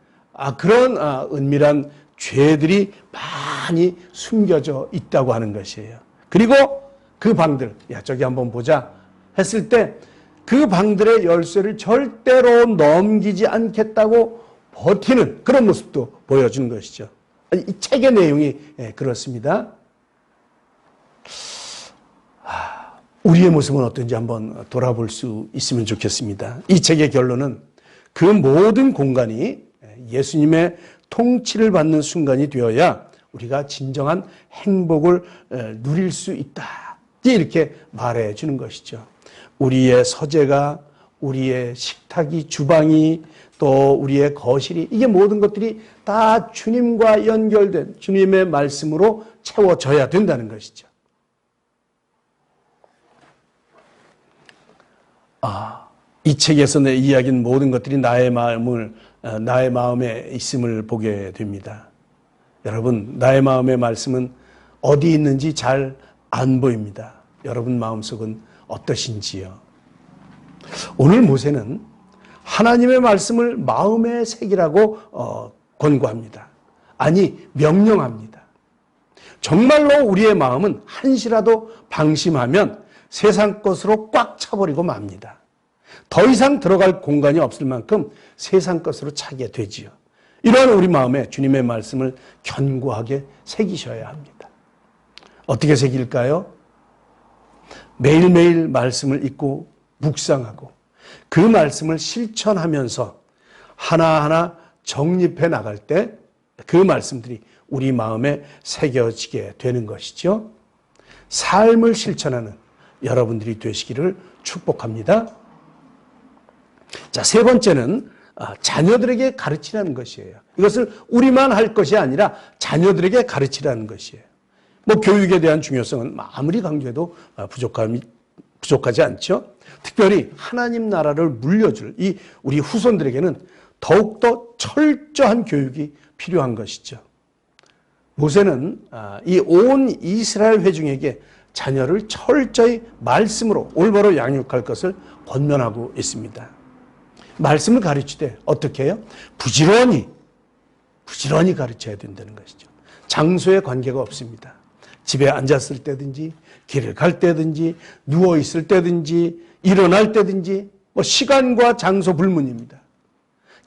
그런 은밀한 죄들이 많이 숨겨져 있다고 하는 것이에요. 그리고 그 방들, 저기 한번 보자 했을 때 그 방들의 열쇠를 절대로 넘기지 않겠다고 버티는 그런 모습도 보여주는 것이죠. 이 책의 내용이 그렇습니다. 우리의 모습은 어떤지 한번 돌아볼 수 있으면 좋겠습니다. 이 책의 결론은 그 모든 공간이 예수님의 통치를 받는 순간이 되어야 우리가 진정한 행복을 누릴 수 있다, 이렇게 말해 주는 것이죠. 우리의 서재가, 우리의 식탁이, 주방이, 또 우리의 거실이, 이게 모든 것들이 다 주님과 연결된 주님의 말씀으로 채워져야 된다는 것이죠. 이 책에서 내 이야기는 모든 것들이 나의 마음에 있음을 보게 됩니다. 여러분, 나의 마음의 말씀은 어디 있는지 잘 안 보입니다. 여러분 마음속은 어떠신지요? 오늘 모세는 하나님의 말씀을 마음에 새기라고 권고합니다. 아니, 명령합니다. 정말로 우리의 마음은 한시라도 방심하면 세상 것으로 꽉 차버리고 맙니다. 더 이상 들어갈 공간이 없을 만큼 세상 것으로 차게 되지요. 이러한 우리 마음에 주님의 말씀을 견고하게 새기셔야 합니다. 어떻게 새길까요? 매일매일 말씀을 읽고 묵상하고 그 말씀을 실천하면서 하나하나 정립해 나갈 때 그 말씀들이 우리 마음에 새겨지게 되는 것이죠. 삶을 실천하는 여러분들이 되시기를 축복합니다. 자, 세 번째는 자녀들에게 가르치라는 것이에요. 이것을 우리만 할 것이 아니라 자녀들에게 가르치라는 것이에요. 교육에 대한 중요성은 아무리 강조해도 부족하지 않죠. 특별히 하나님 나라를 물려줄 우리 후손들에게는 더욱더 철저한 교육이 필요한 것이죠. 모세는 이 온 이스라엘 회중에게 자녀를 철저히 말씀으로 올바로 양육할 것을 권면하고 있습니다. 말씀을 가르치되 어떻게 해요? 부지런히 가르쳐야 된다는 것이죠. 장소에 관계가 없습니다. 집에 앉았을 때든지 길을 갈 때든지 누워있을 때든지 일어날 때든지 시간과 장소 불문입니다.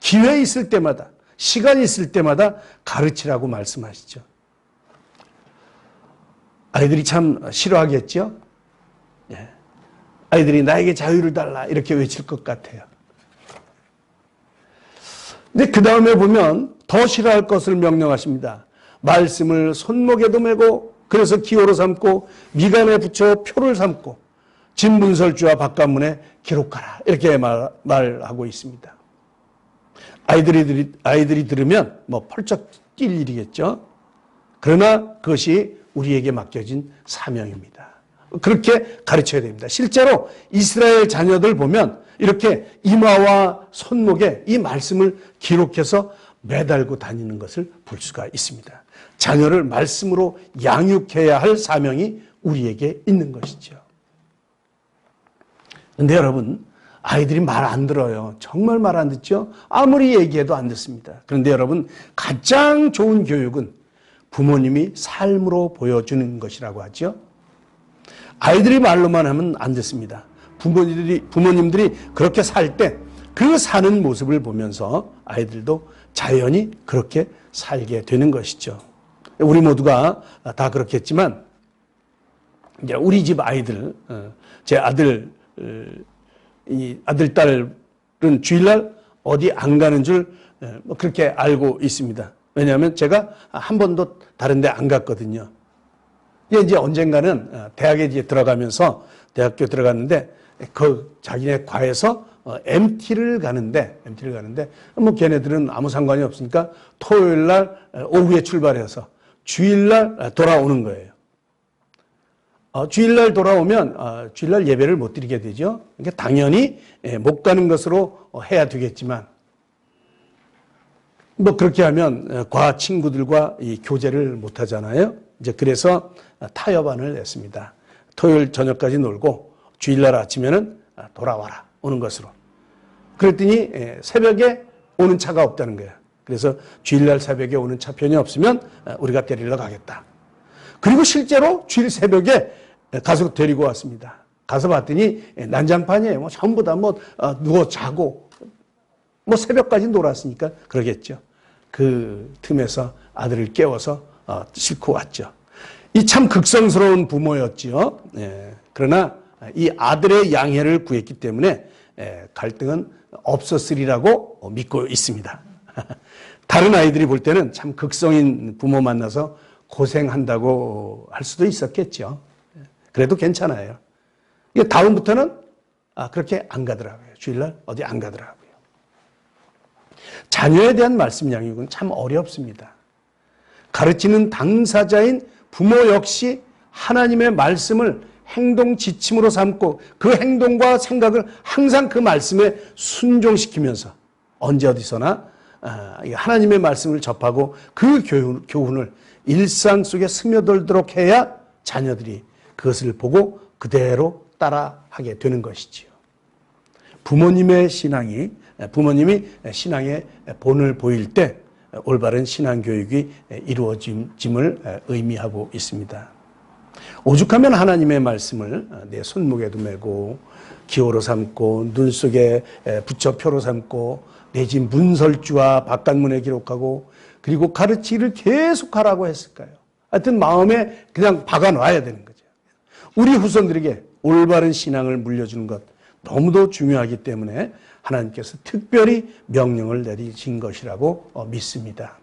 기회 있을 때마다 시간이 있을 때마다 가르치라고 말씀하시죠. 아이들이 참 싫어하겠죠? 예. 아이들이 나에게 자유를 달라 이렇게 외칠 것 같아요. 근데 그 다음에 보면 더 싫어할 것을 명령하십니다. 말씀을 손목에도 메고 그래서 기호로 삼고 미간에 붙여 표를 삼고 진문설주와 바깥문에 기록하라 이렇게 말하고 있습니다. 아이들이 들으면 펄쩍 뛸 일이겠죠. 그러나 그것이 우리에게 맡겨진 사명입니다. 그렇게 가르쳐야 됩니다. 실제로 이스라엘 자녀들 보면 이렇게 이마와 손목에 이 말씀을 기록해서 매달고 다니는 것을 볼 수가 있습니다. 자녀를 말씀으로 양육해야 할 사명이 우리에게 있는 것이죠. 그런데 여러분, 아이들이 말 안 들어요. 정말 말 안 듣죠? 아무리 얘기해도 안 듣습니다. 그런데 여러분, 가장 좋은 교육은 부모님이 삶으로 보여주는 것이라고 하죠. 아이들이 말로만 하면 안 듣습니다. 부모님들이 그렇게 살 때 그 사는 모습을 보면서 아이들도 자연히 그렇게 살게 되는 것이죠. 우리 모두가 다 그렇겠지만 이제 우리 집 아이들, 제 아들, 딸은 주일날 어디 안 가는 줄 그렇게 알고 있습니다. 왜냐하면 제가 한 번도 다른 데 안 갔거든요. 이제 언젠가는 대학에 이제 들어가면서 대학교 들어갔는데 그 자기네 과에서 MT를 가는데 걔네들은 아무 상관이 없으니까 토요일 날 오후에 출발해서 주일날 돌아오는 거예요. 주일날 돌아오면 주일날 예배를 못 드리게 되죠. 그러니까 당연히 못 가는 것으로 해야 되겠지만 그렇게 하면 과 친구들과 이 교제를 못 하잖아요. 이제 그래서 타협안을 냈습니다. 토요일 저녁까지 놀고 주일날 아침에는 돌아와라 오는 것으로. 그랬더니 새벽에 오는 차가 없다는 거예요. 그래서 주일날 새벽에 오는 차편이 없으면 우리가 데리러 가겠다. 그리고 실제로 주일 새벽에 가서 데리고 왔습니다. 가서 봤더니 난장판이에요. 전부 다 누워 자고 새벽까지 놀았으니까 그러겠죠. 그 틈에서 아들을 깨워서 싣고 왔죠. 이 참 극성스러운 부모였죠. 그러나 이 아들의 양해를 구했기 때문에 갈등은 없었으리라고 믿고 있습니다. 다른 아이들이 볼 때는 참 극성인 부모 만나서 고생한다고 할 수도 있었겠죠. 그래도 괜찮아요. 다음부터는 그렇게 안 가더라고요. 주일날 어디 안 가더라고요. 자녀에 대한 말씀 양육은 참 어렵습니다. 가르치는 당사자인 부모 역시 하나님의 말씀을 행동 지침으로 삼고 그 행동과 생각을 항상 그 말씀에 순종시키면서 언제 어디서나 하나님의 말씀을 접하고 그 교훈을 일상 속에 스며들도록 해야 자녀들이 그것을 보고 그대로 따라하게 되는 것이지요. 부모님이 신앙의 본을 보일 때 올바른 신앙 교육이 이루어짐을 의미하고 있습니다. 오죽하면 하나님의 말씀을 내 손목에도 메고 기호로 삼고 눈 속에 붙여 표로 삼고 내 집 문설주와 바깥문에 기록하고 그리고 가르치기를 계속하라고 했을까요? 하여튼 마음에 그냥 박아놔야 되는 거죠. 우리 후손들에게 올바른 신앙을 물려주는 것 너무도 중요하기 때문에 하나님께서 특별히 명령을 내리신 것이라고 믿습니다.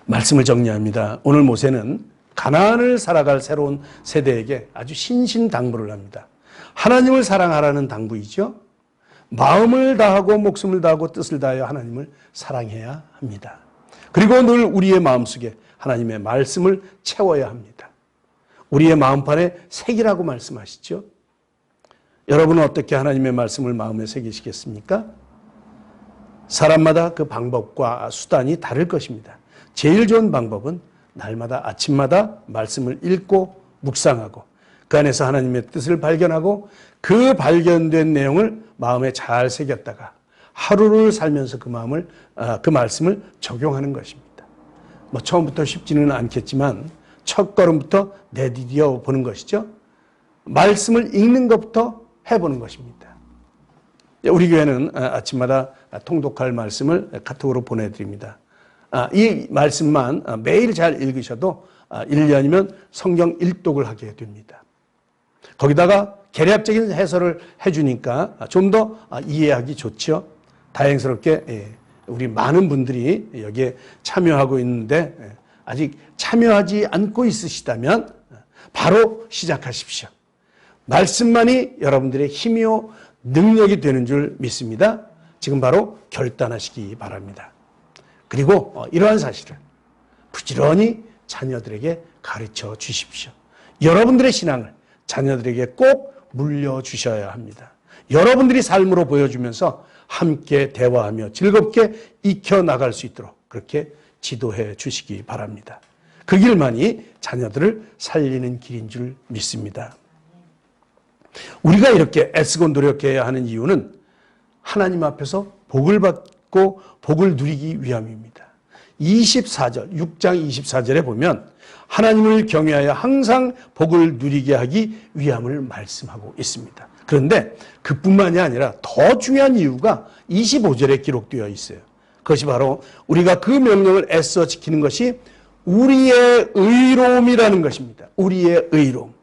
말씀을 정리합니다. 오늘 모세는 가나안을 살아갈 새로운 세대에게 아주 신신당부를 합니다. 하나님을 사랑하라는 당부이죠. 마음을 다하고 목숨을 다하고 뜻을 다하여 하나님을 사랑해야 합니다. 그리고 늘 우리의 마음속에 하나님의 말씀을 채워야 합니다. 우리의 마음판에 새기라고 말씀하시죠. 여러분은 어떻게 하나님의 말씀을 마음에 새기시겠습니까? 사람마다 그 방법과 수단이 다를 것입니다. 제일 좋은 방법은 날마다 아침마다 말씀을 읽고 묵상하고 그 안에서 하나님의 뜻을 발견하고 그 발견된 내용을 마음에 잘 새겼다가 하루를 살면서 그 말씀을 적용하는 것입니다. 처음부터 쉽지는 않겠지만 첫 걸음부터 내디뎌 보는 것이죠. 말씀을 읽는 것부터 해보는 것입니다. 우리 교회는 아침마다 통독할 말씀을 카톡으로 보내드립니다. 이 말씀만 매일 잘 읽으셔도 1년이면 성경 일독을 하게 됩니다. 거기다가 개략적인 해설을 해주니까 좀 더 이해하기 좋죠. 다행스럽게 우리 많은 분들이 여기에 참여하고 있는데 아직 참여하지 않고 있으시다면 바로 시작하십시오. 말씀만이 여러분들의 힘이요 능력이 되는 줄 믿습니다. 지금 바로 결단하시기 바랍니다. 그리고 이러한 사실을 부지런히 자녀들에게 가르쳐 주십시오. 여러분들의 신앙을 자녀들에게 꼭 물려주셔야 합니다. 여러분들이 삶으로 보여주면서 함께 대화하며 즐겁게 익혀나갈 수 있도록 그렇게 지도해 주시기 바랍니다. 그 길만이 자녀들을 살리는 길인 줄 믿습니다. 우리가 이렇게 애쓰고 노력해야 하는 이유는 하나님 앞에서 복을 받고 복을 누리기 위함입니다. 24절, 6장 24절에 보면 하나님을 경외하여 항상 복을 누리게 하기 위함을 말씀하고 있습니다. 그런데 그뿐만이 아니라 더 중요한 이유가 25절에 기록되어 있어요. 그것이 바로 우리가 그 명령을 애써 지키는 것이 우리의 의로움이라는 것입니다. 우리의 의로움.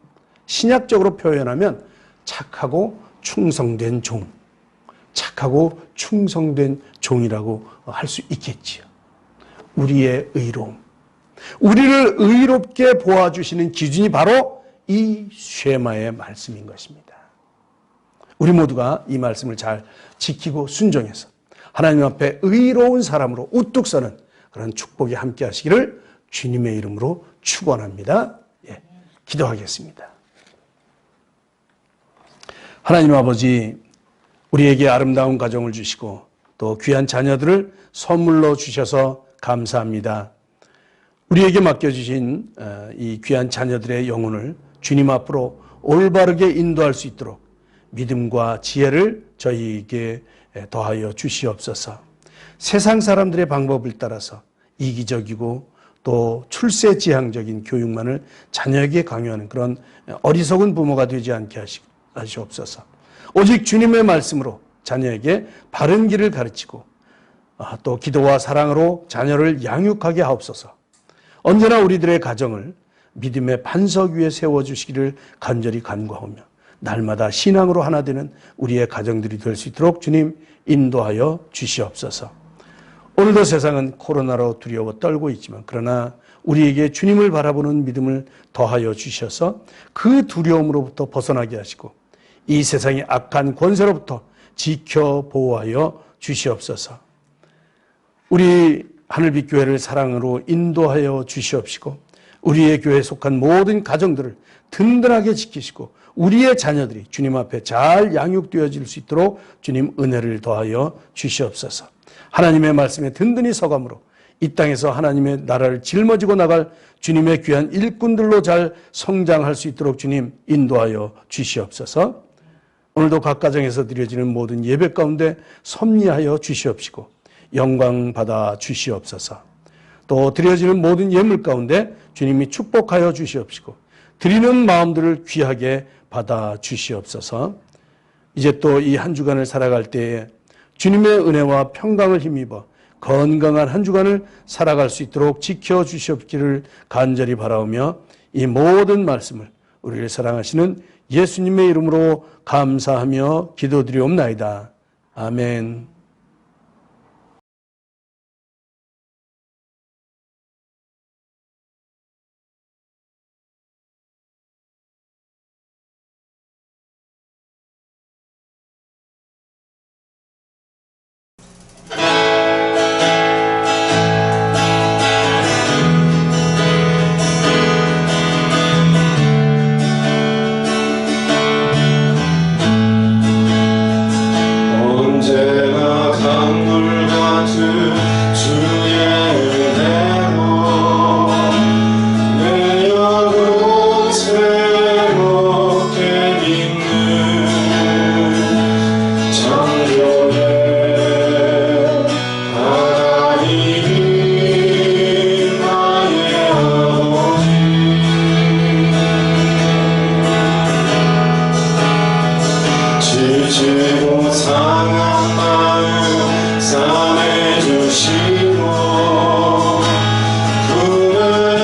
신약적으로 표현하면 착하고 충성된 종, 착하고 충성된 종이라고 할 수 있겠지요. 우리의 의로움. 우리를 의롭게 보아주시는 기준이 바로 이 쉐마의 말씀인 것입니다. 우리 모두가 이 말씀을 잘 지키고 순종해서 하나님 앞에 의로운 사람으로 우뚝 서는 그런 축복이 함께 하시기를 주님의 이름으로 축원합니다. 기도하겠습니다. 하나님 아버지, 우리에게 아름다운 가정을 주시고 또 귀한 자녀들을 선물로 주셔서 감사합니다. 우리에게 맡겨주신 이 귀한 자녀들의 영혼을 주님 앞으로 올바르게 인도할 수 있도록 믿음과 지혜를 저희에게 더하여 주시옵소서. 세상 사람들의 방법을 따라서 이기적이고 또 출세지향적인 교육만을 자녀에게 강요하는 그런 어리석은 부모가 되지 않게 하시옵소서. 오직 주님의 말씀으로 자녀에게 바른 길을 가르치고 또 기도와 사랑으로 자녀를 양육하게 하옵소서. 언제나 우리들의 가정을 믿음의 반석 위에 세워주시기를 간절히 간구하오며 날마다 신앙으로 하나 되는 우리의 가정들이 될 수 있도록 주님 인도하여 주시옵소서. 오늘도 세상은 코로나로 두려워 떨고 있지만 그러나 우리에게 주님을 바라보는 믿음을 더하여 주셔서 그 두려움으로부터 벗어나게 하시고 이 세상의 악한 권세로부터 지켜 보호하여 주시옵소서. 우리 하늘빛 교회를 사랑으로 인도하여 주시옵시고 우리의 교회에 속한 모든 가정들을 든든하게 지키시고 우리의 자녀들이 주님 앞에 잘 양육되어질 수 있도록 주님 은혜를 더하여 주시옵소서. 하나님의 말씀에 든든히 서감으로 이 땅에서 하나님의 나라를 짊어지고 나갈 주님의 귀한 일꾼들로 잘 성장할 수 있도록 주님 인도하여 주시옵소서. 오늘도 각 가정에서 드려지는 모든 예배 가운데 섭리하여 주시옵시고 영광 받아 주시옵소서. 또 드려지는 모든 예물 가운데 주님이 축복하여 주시옵시고 드리는 마음들을 귀하게 받아 주시옵소서. 이제 또 이 한 주간을 살아갈 때에 주님의 은혜와 평강을 힘입어 건강한 한 주간을 살아갈 수 있도록 지켜주시옵기를 간절히 바라오며 이 모든 말씀을 우리를 사랑하시는 예수님의 이름으로 감사하며 기도드리옵나이다. 아멘. 언제나 강물 같은 주의 은혜로 내 영혼 새롭게 믿는 창조의 하나님 나의 아버지 지치고 상한 마음 싸매주시고 그날에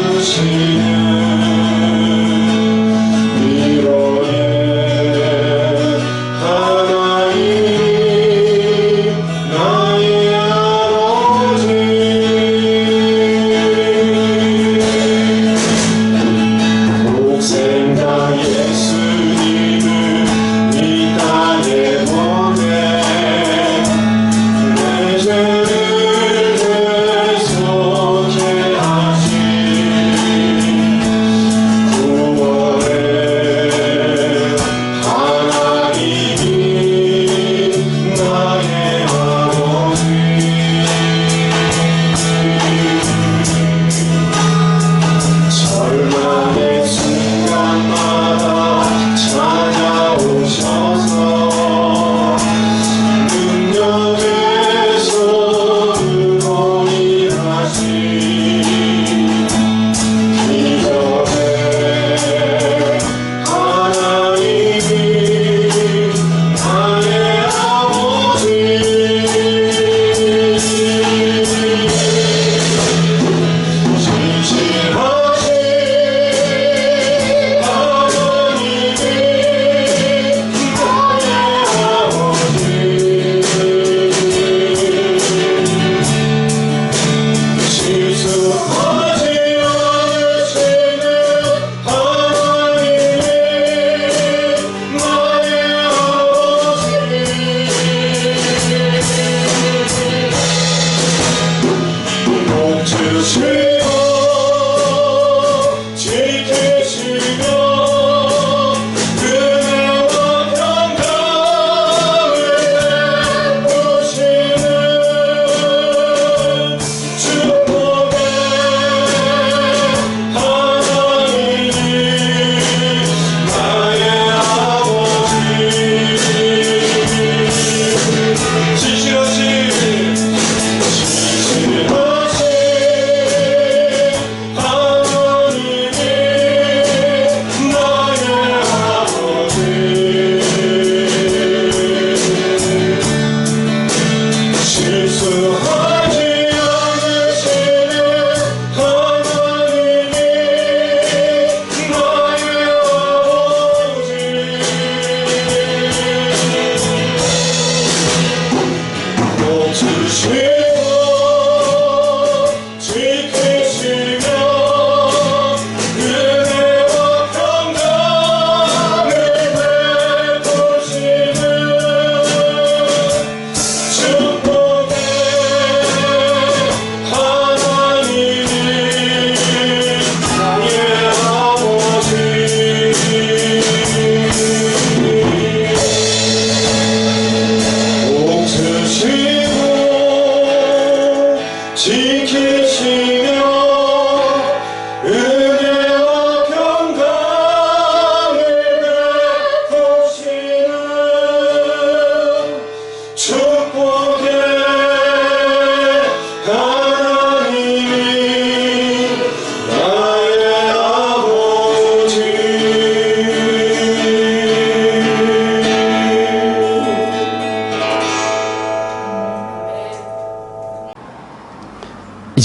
안아주시는 위로의 하나님 나의 아버지 목생당 예수님을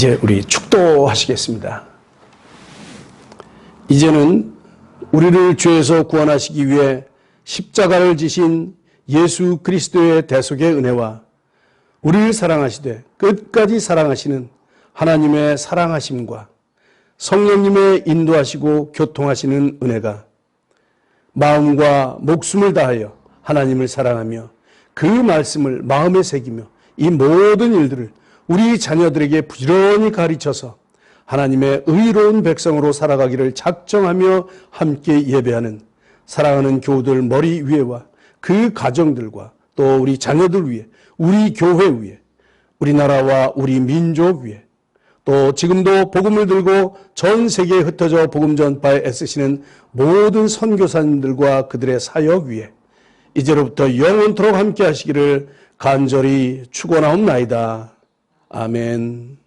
이제 우리 축도하시겠습니다. 이제는 우리를 죄에서 구원하시기 위해 십자가를 지신 예수 그리스도의 대속의 은혜와 우리를 사랑하시되 끝까지 사랑하시는 하나님의 사랑하심과 성령님의 인도하시고 교통하시는 은혜가 마음과 목숨을 다하여 하나님을 사랑하며 그 말씀을 마음에 새기며 이 모든 일들을 우리 자녀들에게 부지런히 가르쳐서 하나님의 의로운 백성으로 살아가기를 작정하며 함께 예배하는 사랑하는 교우들 머리 위에와 그 가정들과 또 우리 자녀들 위에, 우리 교회 위에, 우리나라와 우리 민족 위에, 또 지금도 복음을 들고 전 세계에 흩어져 복음 전파에 애쓰시는 모든 선교사님들과 그들의 사역 위에 이제로부터 영원토록 함께 하시기를 간절히 축원하옵나이다. 아멘.